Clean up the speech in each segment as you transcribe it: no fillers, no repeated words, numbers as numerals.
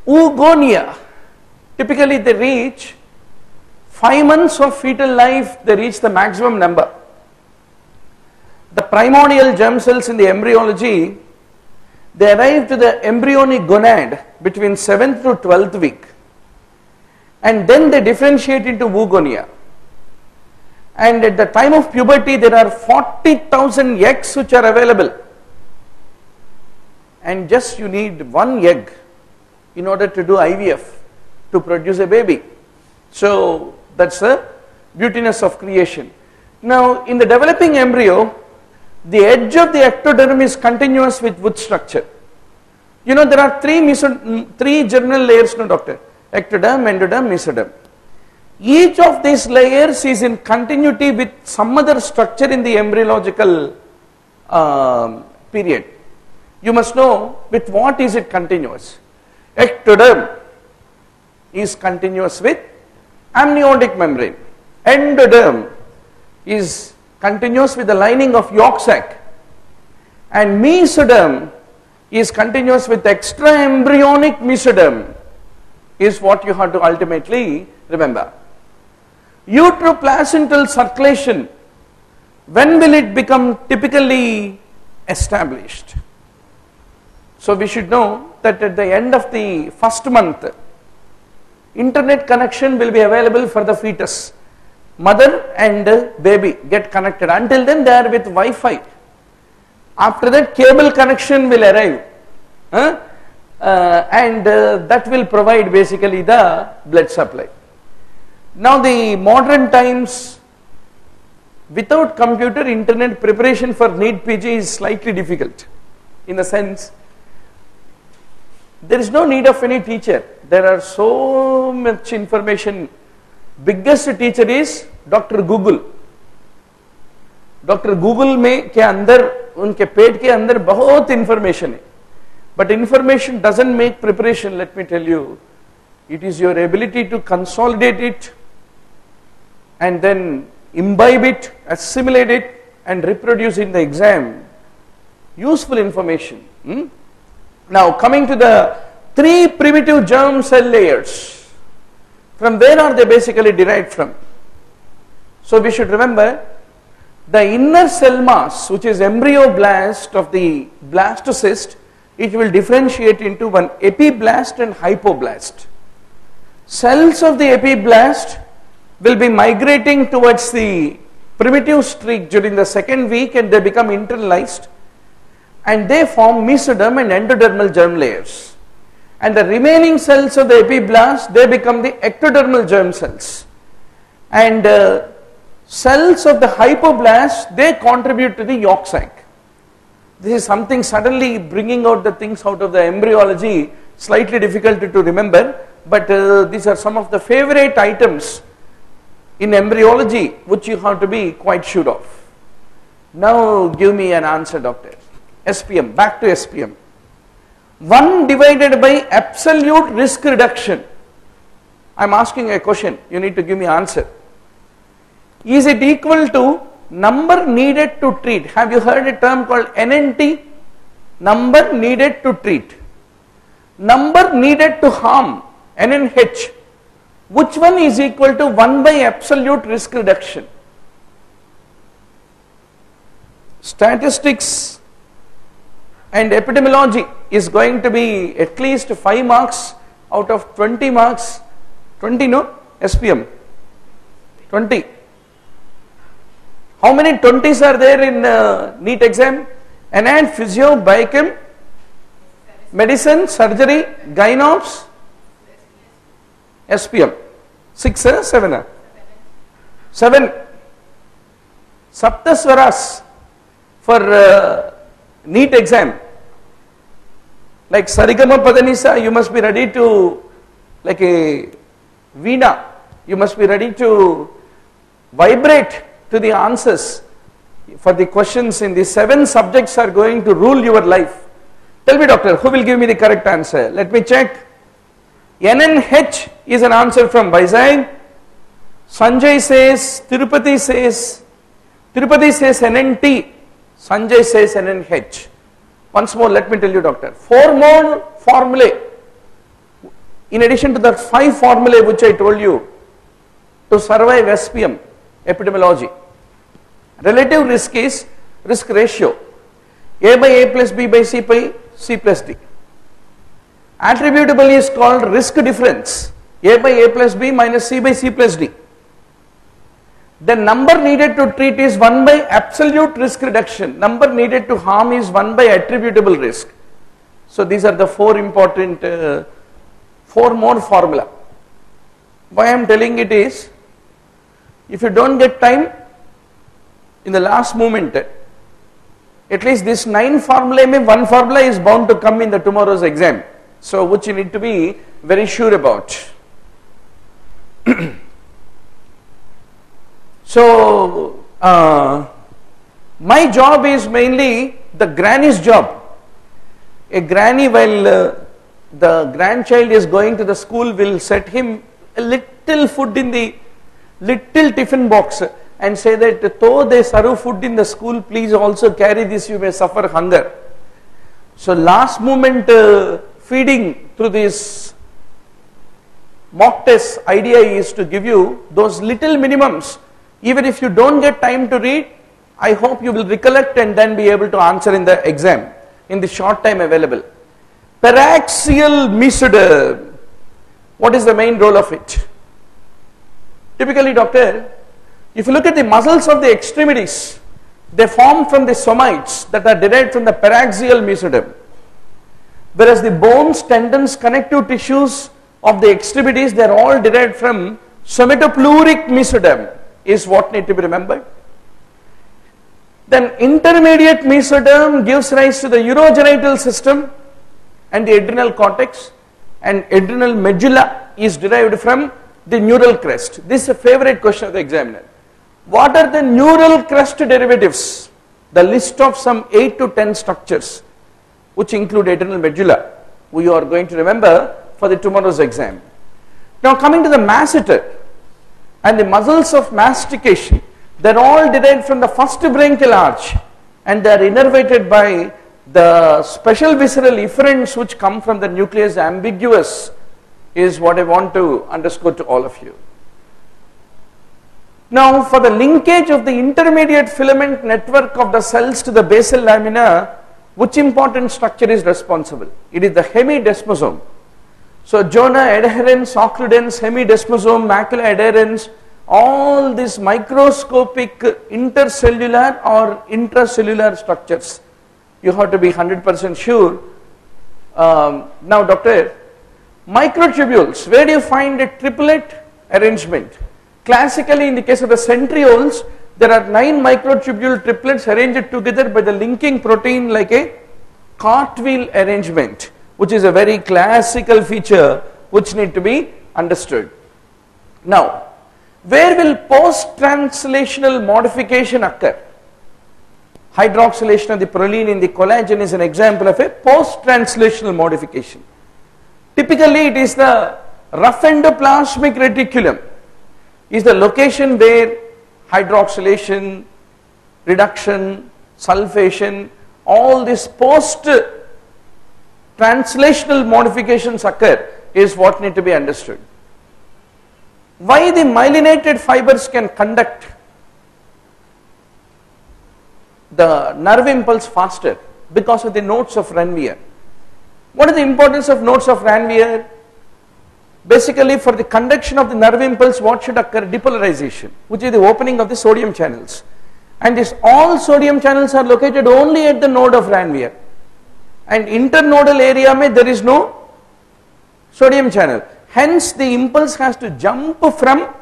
Oogonia, typically they reach 5 months of fetal life, they reach the maximum number. The primordial germ cells in the embryology, they arrive to the embryonic gonad between 7th to 12th week, and then they differentiate into oogonia. And at the time of puberty, there are 40,000 eggs which are available, and just you need one egg in order to do IVF to produce a baby. So that's the beautiness of creation. Now in the developing embryo, the edge of the ectoderm is continuous with wood structure. You know, there are three germinal layers, no doctor? Ectoderm, endoderm, mesoderm. Each of these layers is in continuity with some other structure in the embryological period. You must know with what is it continuous. Ectoderm is continuous with amniotic membrane. Endoderm is continuous with the lining of yolk sac, and mesoderm is continuous with extraembryonic mesoderm, is what you have to ultimately remember. Uteroplacental circulation, when will it become typically established? So we should know that at the end of the first month, internet connection will be available for the fetus. Mother and baby get connected. Until then they are with Wi-Fi. After that cable connection will arrive, and that will provide basically the blood supply. Now the modern times, without computer, internet, preparation for NEET PG is slightly difficult, in the sense there is no need of any teacher. There are so much information. Biggest teacher is Dr. Google. Dr. Google में के अंदर, उनके पेट के अंदर बहुत information है. But information doesn't make preparation, let me tell you. It is your ability to consolidate it and then imbibe it, assimilate it and reproduce in the exam. Useful information. Now coming to the three primitive germ cell layers, from where are they basically derived from? So we should remember the inner cell mass, which is embryoblast of the blastocyst, it will differentiate into one epiblast and hypoblast. Cells of the epiblast will be migrating towards the primitive streak during the second week, and they become internalized and they form mesoderm and endodermal germ layers. And the remaining cells of the epiblast, they become the ectodermal germ cells. And cells of the hypoblast, they contribute to the yolk sac. This is something suddenly bringing out the things out of the embryology, slightly difficult to remember, but these are some of the favorite items in embryology which you have to be quite sure of. Now give me an answer, doctor. SPM, back to SPM. 1 divided by absolute risk reduction. I am asking a question, you need to give me answer. Is it equal to number needed to treat? Have you heard a term called NNT? Number needed to treat. Number needed to harm, NNH. Which one is equal to 1 by absolute risk reduction? Statistics and epidemiology is going to be at least 5 marks out of 20 marks. 20, no? SPM. 20. How many 20s are there in NEET exam? Anat, physio, biochem, medicine, surgery, gynops, SPM. 6 or 7? 7. Saptaswaras for NEET exam. Like Sarigama Padanisa, you must be ready to, like a Veena, you must be ready to vibrate to the answers for the questions in the 7 subjects are going to rule your life. Tell me, doctor, who will give me the correct answer? Let me check. NNH is an answer from Vizag. Sanjay says, Tirupati says NNT. Sanjay says NNH. Once more, let me tell you, doctor. 4 more formulae. in addition to that 5 formulae which I told you to survive SPM, epidemiology. Relative risk is risk ratio, A by A plus B by C by C plus D. Attributable is called risk difference, A by A plus B minus C by C plus D. The number needed to treat is 1 by absolute risk reduction, number needed to harm is 1 by attributable risk. So these are the 4 important, 4 more formula. Why I am telling it is, if you don't get time in the last moment, at least this 9 formulae, 1 formula is bound to come in the tomorrow's exam. So which you need to be very sure about. So my job is mainly the granny's job. A granny, while the grandchild is going to the school, will set him a little food in the little tiffin box and say that though they serve food in the school, please also carry this, you may suffer hunger. So last moment feeding through this mock test idea is to give you those little minimums. Even if you don't get time to read, I hope you will recollect and then be able to answer in the exam in the short time available. Paraxial mesoderm, what is the main role of it? Typically, doctor, if you look at the muscles of the extremities, they form from the somites that are derived from the paraxial mesoderm. Whereas the bones, tendons, connective tissues of the extremities, they are all derived from somatopleuric mesoderm, is what need to be remembered. Then intermediate mesoderm gives rise to the urogenital system and the adrenal cortex, and adrenal medulla is derived from the neural crest. This is a favorite question of the examiner. What are the neural crest derivatives? The list of some 8 to 10 structures which include adrenal medulla, we are going to remember for the tomorrow's exam. Now coming to the masseter and the muscles of mastication, they are all derived from the first branchial arch and they are innervated by the special visceral efferents which come from the nucleus ambiguous, is what I want to underscore to all of you. Now for the linkage of the intermediate filament network of the cells to the basal lamina, which important structure is responsible? It is the hemidesmosome. So Jonah adherens, occludens, hemidesmosome, macula adherens, all these microscopic intercellular or intracellular structures. You have to be 100% sure. Now doctor, microtubules, where do you find a triplet arrangement? Classically in the case of the centrioles, there are 9 microtubule triplets arranged together by the linking protein like a cartwheel arrangement, which is a very classical feature which need to be understood. Now, where will post-translational modification occur? Hydroxylation of the proline in the collagen is an example of a post-translational modification. Typically it is the rough endoplasmic reticulum is the location where hydroxylation, reduction, sulfation, all these post-translational modifications occur is what need to be understood. Why the myelinated fibers can conduct the nerve impulse faster? Because of the nodes of Ranvier. What is the importance of nodes of Ranvier? Basically for the conduction of the nerve impulse, what should occur? Depolarization, which is the opening of the sodium channels. And this all sodium channels are located only at the node of Ranvier. And internodal area mein there is no sodium channel. Hence the impulse has to jump from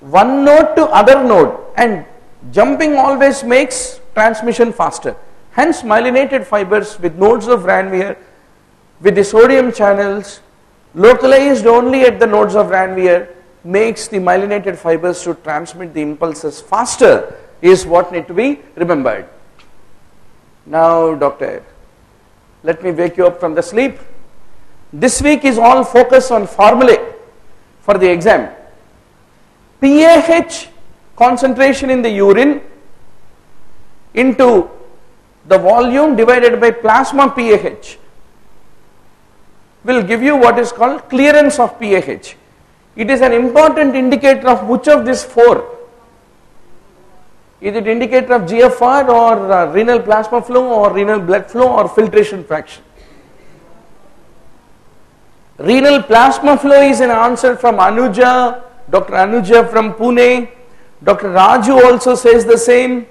one node to other node, and jumping always makes transmission faster. Hence myelinated fibers with nodes of Ranvier with the sodium channels localized only at the nodes of Ranvier makes the myelinated fibers to transmit the impulses faster, is what need to be remembered. Now doctor, let me wake you up from the sleep. This week is all focus on formulae for the exam. PAH concentration in the urine into the volume divided by plasma pH. will give you what is called clearance of PAH. It is an important indicator of which of these four? Is it indicator of GFR or renal plasma flow or renal blood flow or filtration fraction? Renal plasma flow is an answer from Anuja, Dr. Anuja from Pune. Dr. Raju also says the same,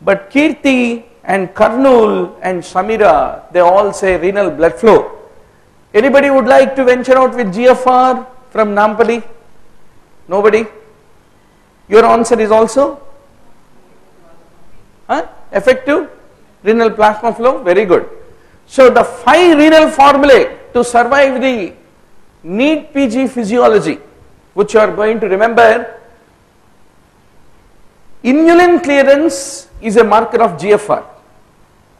but Kirti and Karnool and Samira, they all say renal blood flow. Anybody would like to venture out with GFR from Nampally? Nobody? Your answer is also? Effective renal plasma flow, very good. So the 5 renal formulae to survive the NEET PG physiology, which you are going to remember. Inulin clearance is a marker of GFR.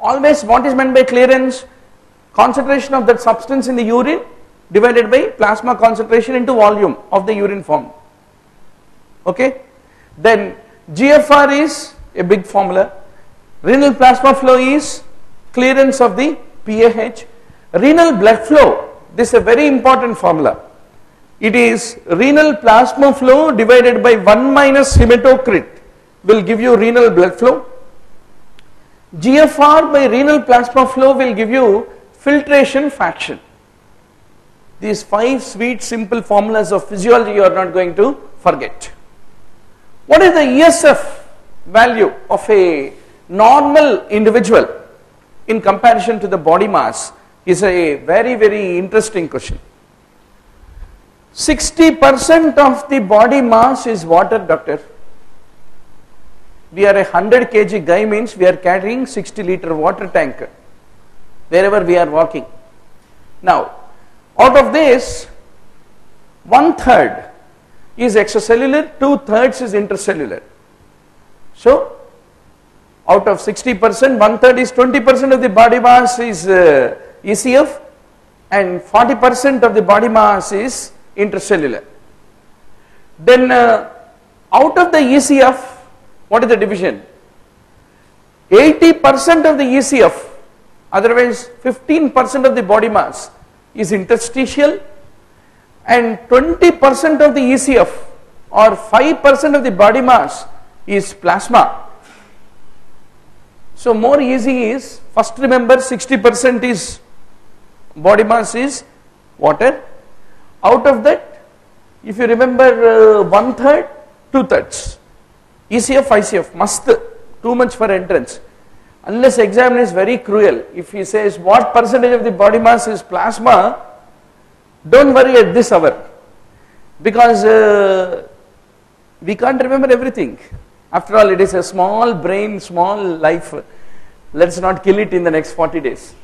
Always what is meant by clearance? Concentration of that substance in the urine divided by plasma concentration into volume of the urine formed. Okay? Then GFR is a big formula. Renal plasma flow is clearance of the PAH. Renal blood flow, this is a very important formula. It is renal plasma flow divided by 1 minus hematocrit will give you renal blood flow. GFR by renal plasma flow will give you filtration fraction. These 5 sweet simple formulas of physiology you are not going to forget. What is the ESF value of a normal individual in comparison to the body mass is a very interesting question. 60% of the body mass is water, doctor. We are a 100 kg guy, means we are carrying 60-liter water tank wherever we are walking. Now, out of this, 1/3 is extracellular, 2/3 is intercellular. So, out of 60%, 1/3 is 20% of the body mass is ECF and 40% of the body mass is intercellular. Then out of the ECF, what is the division? 80% of the ECF, otherwise 15% of the body mass is interstitial, and 20% of the ECF or 5% of the body mass is plasma. So more easy is, first remember 60% is body mass is water. Out of that, if you remember 1/3, 2/3. ECF, ICF, must, too much for entrance. Unless examiner is very cruel, if he says what percentage of the body mass is plasma, don't worry at this hour, because we can't remember everything. After all, it is a small brain, small life. Let's not kill it in the next 40 days.